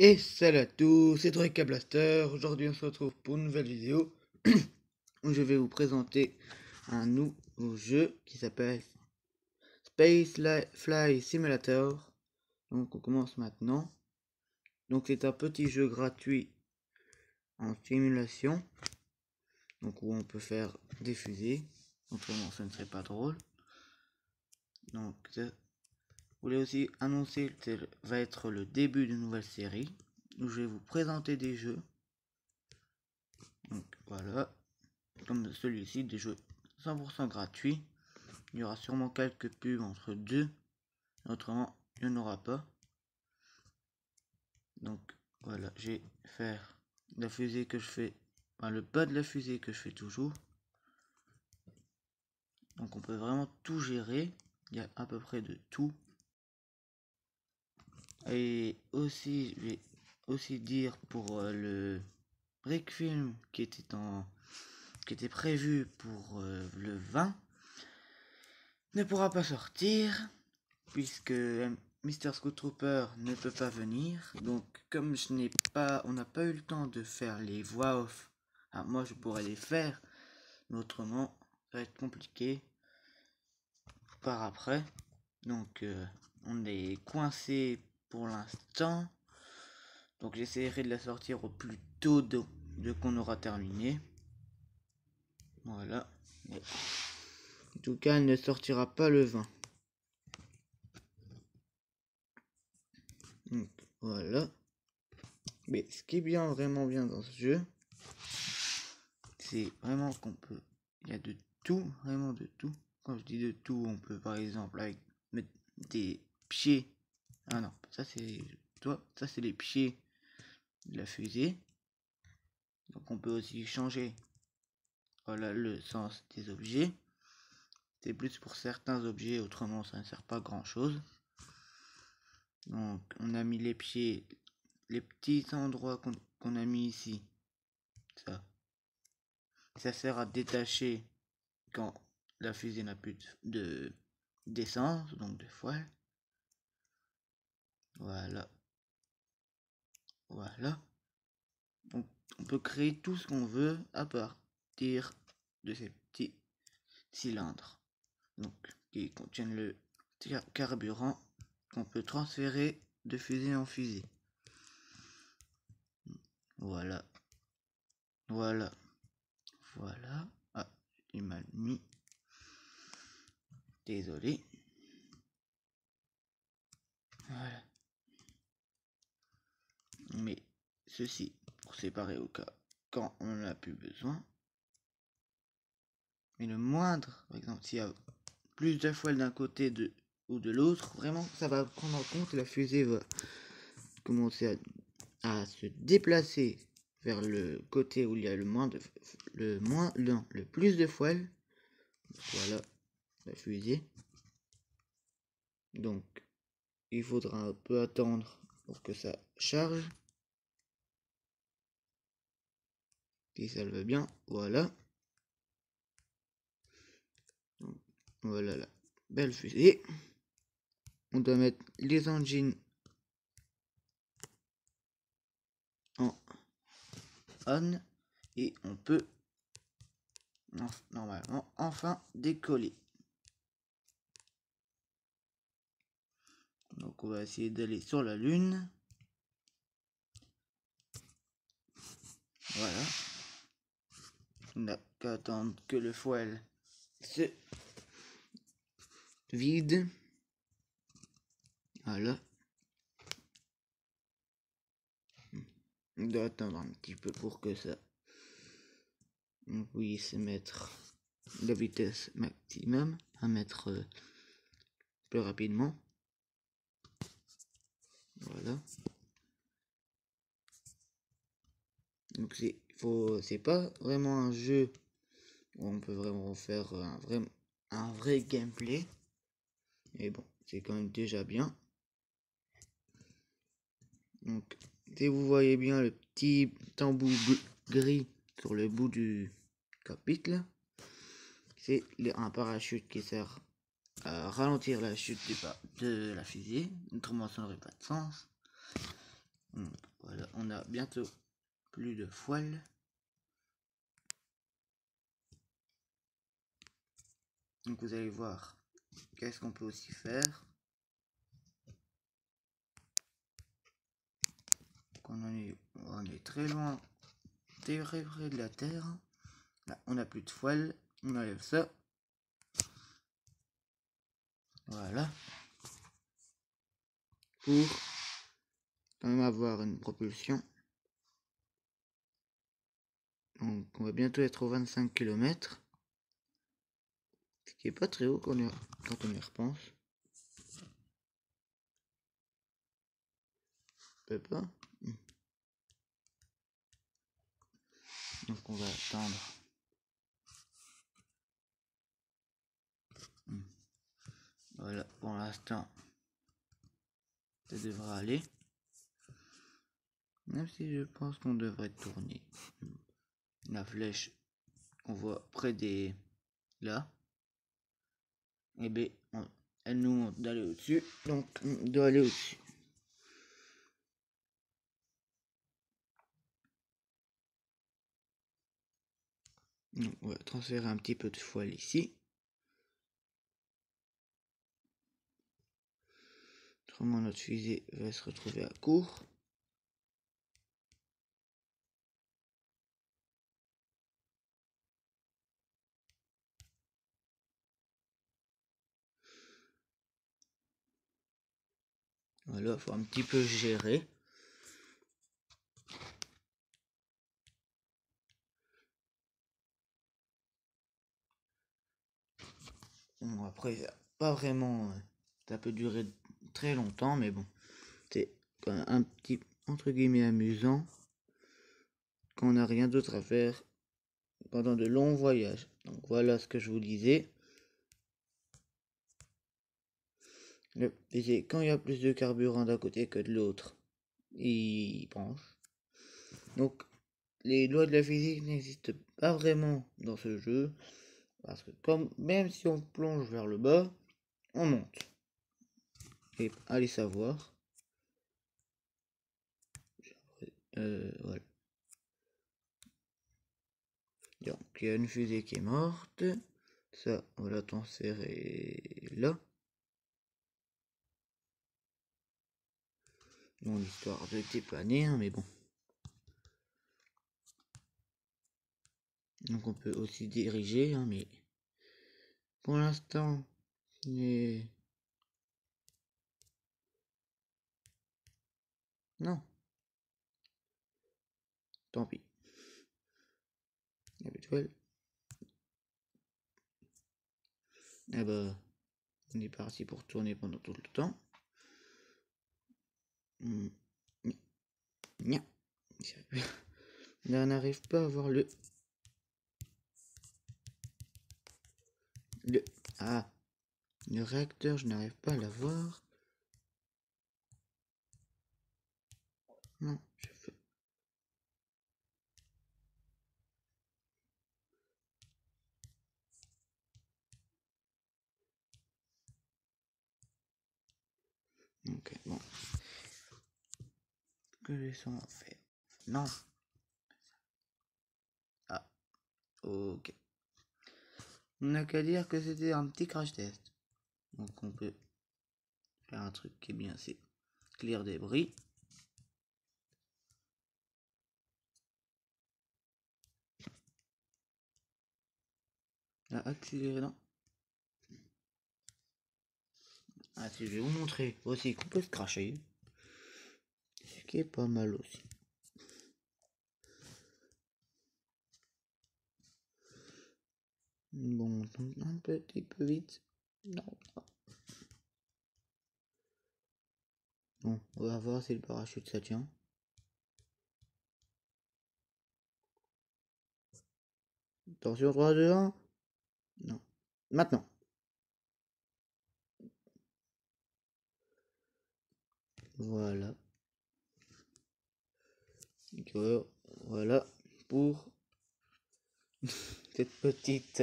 Et salut à tous, c'est Drake Blaster. Aujourd'hui on se retrouve pour une nouvelle vidéo où je vais vous présenter un nouveau jeu qui s'appelle Fly Simulator. Donc on commence maintenant. Donc c'est un petit jeu gratuit en simulation, donc où on peut faire des fusées, autrement ce ne serait pas drôle. Donc je voulais aussi annoncer que ça va être le début d'une nouvelle série où je vais vous présenter des jeux. Donc voilà, comme celui-ci, des jeux 100% gratuits. Il y aura sûrement quelques pubs entre deux, autrement il n'y en aura pas. Donc voilà, je vais faire la fusée que je fais, enfin, le bas de la fusée que je fais toujours. Donc on peut vraiment tout gérer, il y a à peu près de tout. Et aussi, je vais aussi dire pour le break film qui était prévu pour le 20 ne pourra pas sortir puisque Mr. Scoot Trooper ne peut pas venir. Donc comme on n'a pas eu le temps de faire les voix off, moi je pourrais les faire, mais autrement ça va être compliqué par après. Donc on est coincé pour l'instant. Donc j'essaierai de la sortir au plus tôt de qu'on aura terminé. Voilà. Mais en tout cas, elle ne sortira pas le 20. Donc, voilà. Mais ce qui est bien, vraiment bien dans ce jeu, c'est vraiment qu'on peut... Il y a de tout, vraiment de tout. Quand je dis de tout, on peut par exemple avec mettre des pieds. Ah non, ça c'est... ça c'est les pieds de la fusée. Donc on peut aussi changer, voilà, le sens des objets. C'est plus pour certains objets, autrement ça ne sert pas grand chose. Donc on a mis les pieds, les petits endroits qu'on a mis ici. Ça sert à détacher quand la fusée n'a plus d'essence, donc de foile. Voilà. Voilà. Donc on peut créer tout ce qu'on veut à partir de ces petits cylindres. Donc qui contiennent le carburant qu'on peut transférer de fusée en fusée. Voilà. Voilà. Voilà. Ah, il m'a mis. Désolé. Voilà. Mais ceci pour séparer au cas quand on n'en a plus besoin. Mais le moindre, par exemple, s'il y a plus de foile d'un côté ou de l'autre, vraiment, ça va prendre en compte et la fusée va commencer à se déplacer vers le côté où il y a le plus de foile. Voilà la fusée. Donc, il faudra un peu attendre pour que ça charge. Si ça le veut bien, voilà. Donc, voilà la belle fusée. On doit mettre les engines en on et on peut normalement enfin décoller. Donc on va essayer d'aller sur la lune. Voilà. On n'a qu'à attendre que le foil se vide. Voilà. On doit attendre un petit peu pour que ça puisse mettre la vitesse maximum à mettre plus rapidement. Voilà. Donc c'est pas vraiment un jeu où on peut vraiment faire un vrai gameplay. Mais bon, c'est quand même déjà bien. Donc, si vous voyez bien le petit embout gris sur le bout du chapitre, c'est un parachute qui sert à ralentir la chute de la fusée. Autrement, ça n'aurait pas de sens. Donc, voilà, on a bientôt plus de foile. Donc vous allez voir qu'est-ce qu'on peut aussi faire. On est très loin, très près de la terre. Là, on n'a plus de foile. On enlève ça. Voilà. Pour quand même avoir une propulsion. Donc on va bientôt être aux 25 km. Ce qui est pas très haut quand on y repense. Peut pas. Donc on va attendre. Voilà, pour l'instant, ça devrait aller. Même si je pense qu'on devrait tourner. La flèche qu'on voit près des... là. Et bien, elle nous montre d'aller au-dessus. Donc, on doit aller au-dessus. Donc, on va transférer un petit peu de foile ici. Autrement, notre fusée va se retrouver à court. Voilà, il faut un petit peu gérer. Bon, après, pas vraiment... ça peut durer très longtemps, mais bon. C'est quand même un petit, entre guillemets, amusant. Quand on n'a rien d'autre à faire pendant de longs voyages. Donc voilà ce que je vous disais. Quand il y a plus de carburant d'un côté que de l'autre, il penche. Donc les lois de la physique n'existent pas vraiment dans ce jeu. Parce que même si on plonge vers le bas, on monte. Et allez savoir. Voilà. Donc il y a une fusée qui est morte. Ça, on va la transférer là. Bon, l'histoire de dépanner, hein, mais bon. Donc on peut aussi diriger, hein, mais pour l'instant, non. Tant pis. Il y a plus de toile. Eh ben, on est parti pour tourner pendant tout le temps. Là, on n'arrive pas à voir le... Ah, le réacteur, je n'arrive pas à l'avoir. Non, je fais... Ok, bon. Que laissons faire? Non. Ah, ok. On n'a qu'à dire que c'était un petit crash test. Donc on peut faire un truc qui est bien, c'est clear débris. Là, accélérer, non. Ah, si je vais vous montrer aussi qu'on peut se cracher. Ce qui est pas mal aussi. Bon, un petit peu vite. Non. Bon, on va voir si le parachute ça tient. Attention, 3, 2, 1. Non. Maintenant. Voilà. Voilà pour cette petite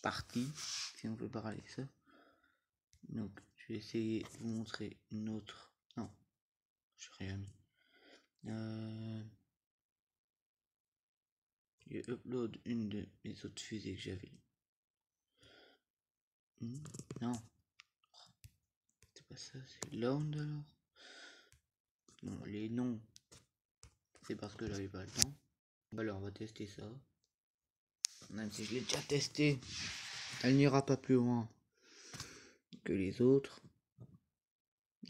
partie, si on peut parler de ça. Donc, je vais essayer de vous montrer une autre. Non, j'ai rien mis. upload une de mes autres fusées que j'avais. Non, c'est pas ça, c'est Lound alors. Bon, les noms, c'est parce que j'avais pas le temps. Alors on va tester ça. Même si je l'ai déjà testé, elle n'ira pas plus loin que les autres.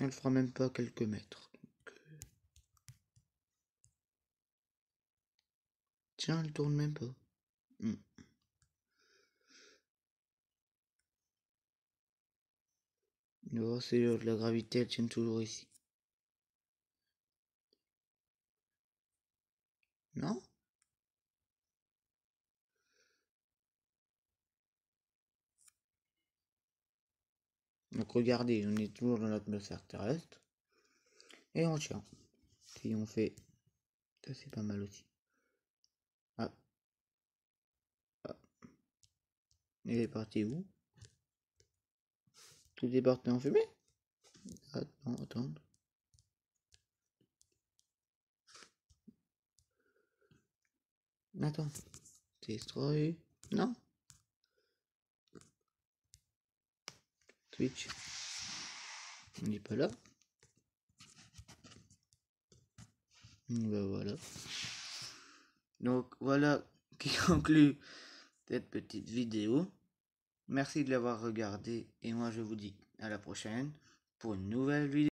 Elle fera même pas quelques mètres. Donc, tiens, elle tourne même pas. Non, c'est la gravité, elle tient toujours ici. Non? Donc regardez, on est toujours dans l'atmosphère terrestre. Et on tient. Si on fait... Ça c'est pas mal aussi. Ah. Ah. Il est parti où? Tout est parti en fumée? Attends, attends. Attends. Destroy. Non. Switch. On n'est pas là. Ben voilà. Donc voilà qui conclut cette petite vidéo. Merci de l'avoir regardé et moi je vous dis à la prochaine pour une nouvelle vidéo.